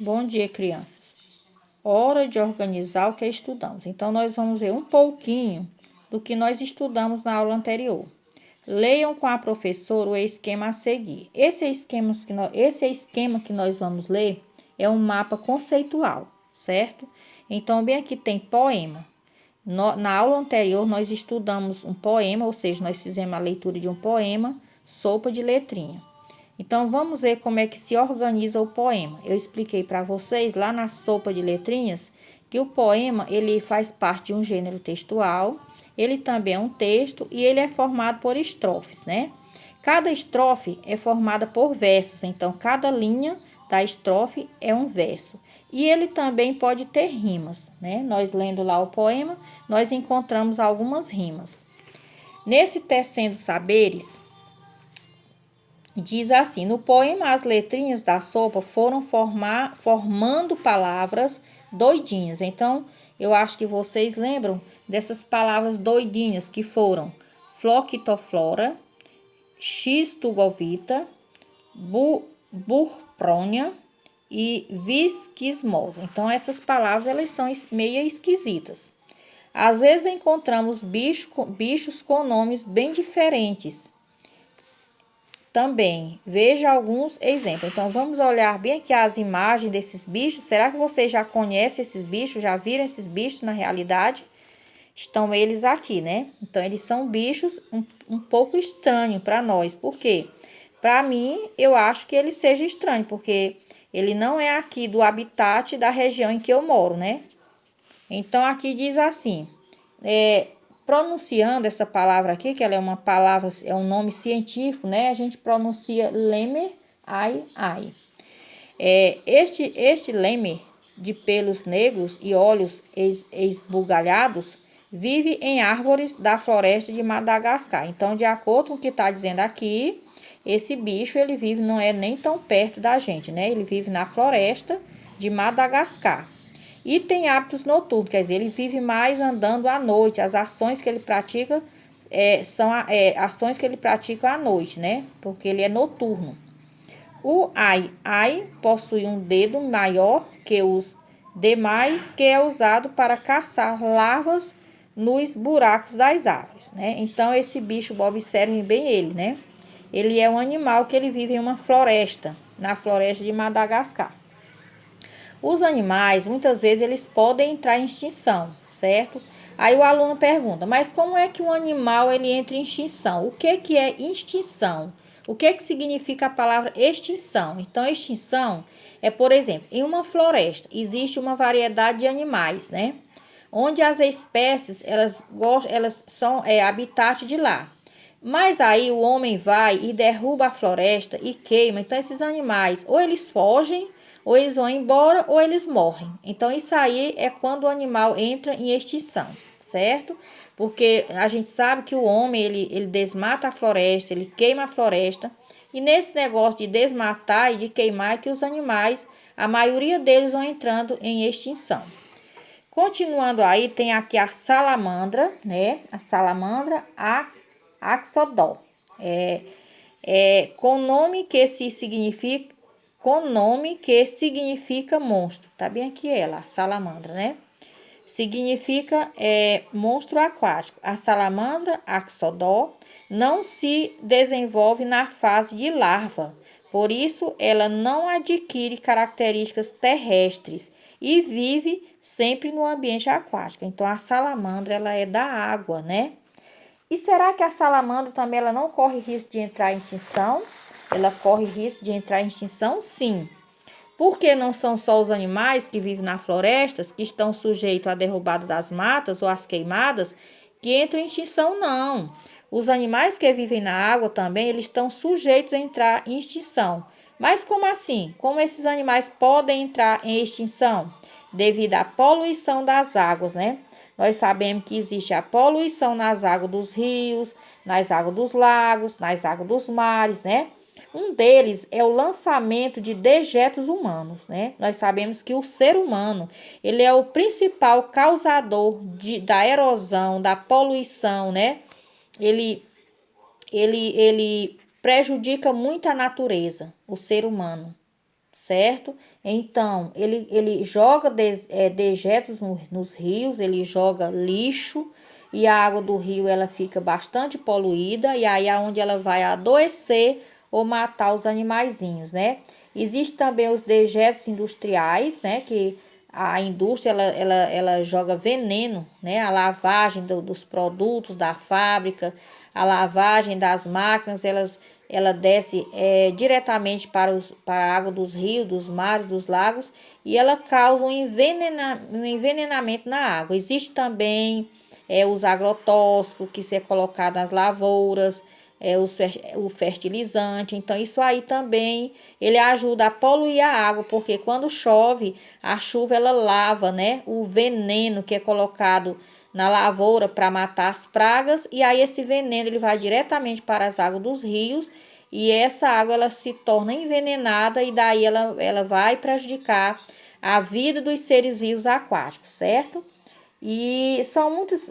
Bom dia, crianças. Hora de organizar o que estudamos. Então, nós vamos ver um pouquinho do que nós estudamos na aula anterior. Leiam com a professora o esquema a seguir. Esse esquema que nós vamos ler é um mapa conceitual, certo? Então, bem aqui tem poema. Na aula anterior, nós estudamos um poema, ou seja, nós fizemos a leitura de um poema, Sopa de Letrinha. Então, vamos ver como é que se organiza o poema. Eu expliquei para vocês lá na Sopa de Letrinhas que o poema ele faz parte de um gênero textual, ele também é um texto e ele é formado por estrofes, né? Cada estrofe é formada por versos, então cada linha da estrofe é um verso. E ele também pode ter rimas, né? Nós lendo lá o poema, nós encontramos algumas rimas. Nesse Tecendo Saberes, diz assim: no poema, as letrinhas da sopa foram formando palavras doidinhas. Então, eu acho que vocês lembram dessas palavras doidinhas que foram floquitoflora, xistogovita, burprônia e visquismosa. Então, essas palavras elas são meio esquisitas. Às vezes encontramos bichos com nomes bem diferentes. Também, veja alguns exemplos. Então, vamos olhar bem aqui as imagens desses bichos. Será que vocês já conhecem esses bichos? Já viram esses bichos na realidade? Estão eles aqui, né? Então, eles são bichos um pouco estranhos para nós. Por quê? Para mim, eu acho que ele seja estranho, porque ele não é aqui do habitat da região em que eu moro, né? Então, aqui diz assim, pronunciando essa palavra aqui, que ela é uma palavra, é um nome científico, né? A gente pronuncia lemur, ai. Este lemur de pelos negros e olhos esbugalhados vive em árvores da floresta de Madagascar. Então, de acordo com o que está dizendo aqui, esse bicho, ele vive, não é nem tão perto da gente, né? Ele vive na floresta de Madagascar. E tem hábitos noturnos, quer dizer, ele vive mais andando à noite. As ações que ele pratica são ações que ele pratica à noite, né? Porque ele é noturno. O ai possui um dedo maior que os demais, que é usado para caçar larvas nos buracos das árvores, né? Então, esse bicho, observem bem ele, né? Ele é um animal que ele vive em uma floresta, na floresta de Madagascar. Os animais, muitas vezes, eles podem entrar em extinção, certo? Aí o aluno pergunta, mas como é que um animal ele entra em extinção? O que é extinção? O que significa a palavra extinção? Então, extinção é, por exemplo, em uma floresta existe uma variedade de animais, né? Onde as espécies, elas são habitat de lá. Mas aí o homem vai e derruba a floresta e queima. Então, esses animais, ou eles fogem, ou eles vão embora, ou eles morrem. Então, isso aí é quando o animal entra em extinção, certo? Porque a gente sabe que o homem, ele desmata a floresta, ele queima a floresta. E nesse negócio de desmatar e de queimar é que os animais, a maioria deles vão entrando em extinção. Continuando aí, tem aqui a salamandra, né? A salamandra axodó. Com nome que significa monstro. Tá bem aqui ela, a salamandra, né? Significa monstro aquático. A salamandra axodó não se desenvolve na fase de larva. Por isso, ela não adquire características terrestres e vive sempre no ambiente aquático. Então, a salamandra, ela é da água, né? E será que a salamandra também ela não corre risco de entrar em extinção? Ela corre risco de entrar em extinção? Sim. Porque não são só os animais que vivem nas florestas, que estão sujeitos à derrubada das matas ou às queimadas, que entram em extinção, não. Os animais que vivem na água também, eles estão sujeitos a entrar em extinção. Mas como assim? Como esses animais podem entrar em extinção? Devido à poluição das águas, né? Nós sabemos que existe a poluição nas águas dos rios, nas águas dos lagos, nas águas dos mares, né? Um deles é o lançamento de dejetos humanos, né? Nós sabemos que o ser humano, ele é o principal causador da erosão, da poluição, né? Ele prejudica muito a natureza, o ser humano, certo? Então, ele joga dejetos nos rios, ele joga lixo, e a água do rio ela fica bastante poluída, e aí é onde ela vai adoecer ou matar os animaizinhos, né? Existe também os dejetos industriais, né? Que a indústria ela joga veneno, né? A lavagem dos produtos da fábrica, a lavagem das máquinas, ela desce diretamente para a água dos rios, dos mares, dos lagos, e ela causa um envenenamento na água. Existe também os agrotóxicos que é colocado nas lavouras, o fertilizante. Então, isso aí também ele ajuda a poluir a água, porque quando chove, a chuva ela lava, né, o veneno que é colocado na lavoura para matar as pragas, e aí esse veneno ele vai diretamente para as águas dos rios, e essa água ela se torna envenenada, e daí ela vai prejudicar a vida dos seres vivos aquáticos, certo? E são muitos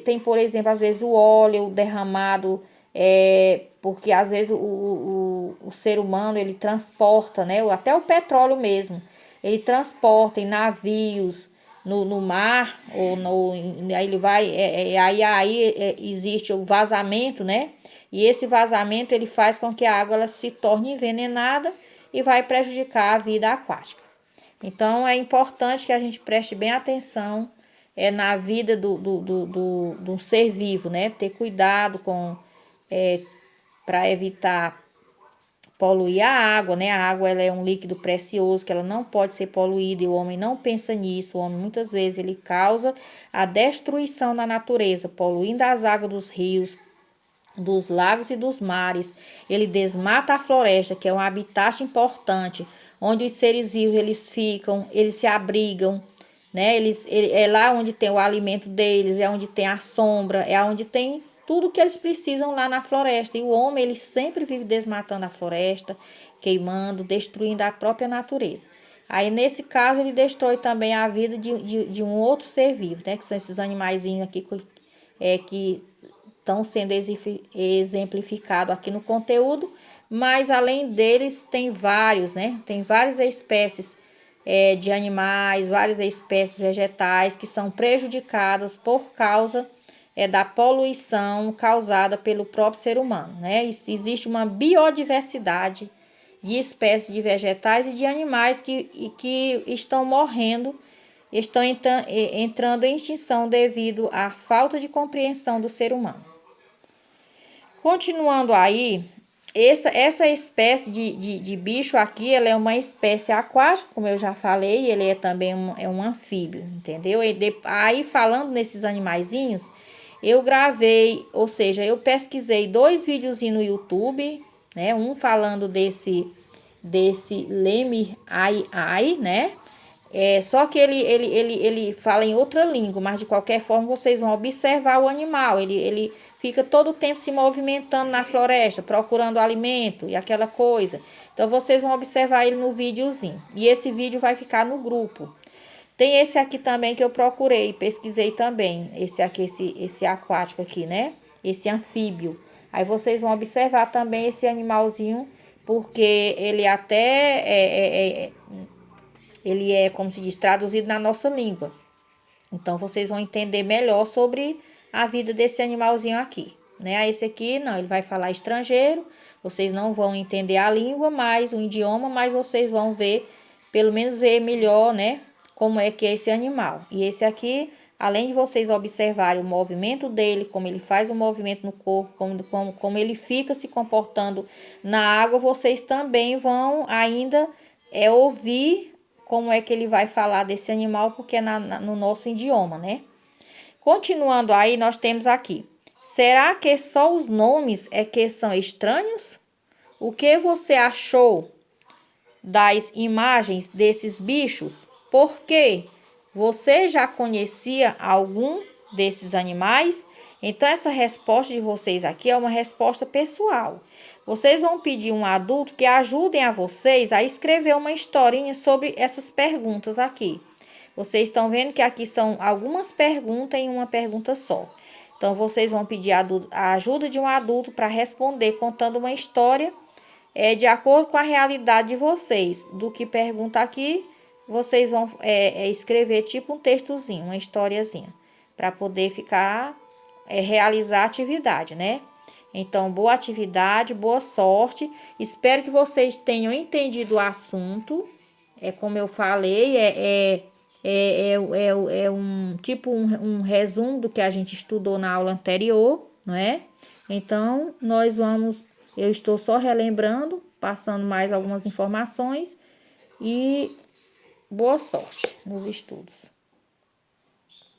tem, por exemplo, às vezes o óleo derramado, porque às vezes o ser humano ele transporta, né? Até o petróleo mesmo, ele transporta em navios, no mar, aí ele vai, existe o vazamento, né? E esse vazamento ele faz com que a água ela se torne envenenada e vai prejudicar a vida aquática. Então, é importante que a gente preste bem atenção na vida do ser vivo, né? Ter cuidado para evitar poluir a água, né? A água ela é um líquido precioso que ela não pode ser poluída, e o homem não pensa nisso. O homem muitas vezes ele causa a destruição da natureza, poluindo as águas dos rios, dos lagos e dos mares. Ele desmata a floresta, que é um habitat importante, onde os seres vivos eles ficam, eles se abrigam, né? É lá onde tem o alimento deles, é onde tem a sombra, é onde tem tudo que eles precisam lá na floresta. E o homem ele sempre vive desmatando a floresta, queimando, destruindo a própria natureza. Aí, nesse caso, ele destrói também a vida de um outro ser vivo, né? Que são esses animaizinhos aqui que estão sendo exemplificados aqui no conteúdo, mas além deles tem vários, né? Tem várias espécies de animais, várias espécies vegetais que são prejudicadas por causa da poluição causada pelo próprio ser humano, né? Existe uma biodiversidade de espécies de vegetais e de animais que estão morrendo, estão entrando em extinção devido à falta de compreensão do ser humano. Continuando aí, essa espécie de bicho aqui, ela é uma espécie aquática, como eu já falei, ele é também um anfíbio, entendeu? Aí, falando nesses animaizinhos, eu gravei, ou seja, eu pesquisei 2 videozinhos no YouTube, né? Um falando desse Lemur ai, né? Só que ele fala em outra língua, mas de qualquer forma vocês vão observar o animal. Ele fica todo o tempo se movimentando na floresta, procurando alimento e aquela coisa. Então vocês vão observar ele no videozinho. E esse vídeo vai ficar no grupo. Tem esse aqui também que eu procurei, pesquisei também. Esse aqui, esse aquático aqui, né? Esse anfíbio. Aí vocês vão observar também esse animalzinho, porque ele até ele é, como se diz, traduzido na nossa língua. Então, vocês vão entender melhor sobre a vida desse animalzinho aqui, né? Aí, esse aqui, não, ele vai falar estrangeiro, vocês não vão entender a língua, mas o idioma, mas vocês vão ver, pelo menos ver melhor, né? Como é que é esse animal. E esse aqui, além de vocês observarem o movimento dele, como ele faz o movimento no corpo, como ele fica se comportando na água, vocês também vão ainda ouvir como é que ele vai falar desse animal, porque é no nosso idioma, né? Continuando aí, nós temos aqui. Será que só os nomes é que são estranhos? O que você achou das imagens desses bichos? Por quê? Você já conhecia algum desses animais? Então, essa resposta de vocês aqui é uma resposta pessoal. Vocês vão pedir um adulto que ajudem a vocês a escrever uma historinha sobre essas perguntas aqui. Vocês estão vendo que aqui são algumas perguntas em uma pergunta só. Então, vocês vão pedir a ajuda de um adulto para responder contando uma história de acordo com a realidade de vocês, do que pergunta aqui, vocês vão escrever tipo um textozinho, uma historiazinha, para poder realizar a atividade, né? Então, boa atividade, boa sorte. Espero que vocês tenham entendido o assunto. Como eu falei, um tipo um resumo do que a gente estudou na aula anterior, não é? Então, eu estou só relembrando, passando mais algumas informações e boa sorte nos estudos.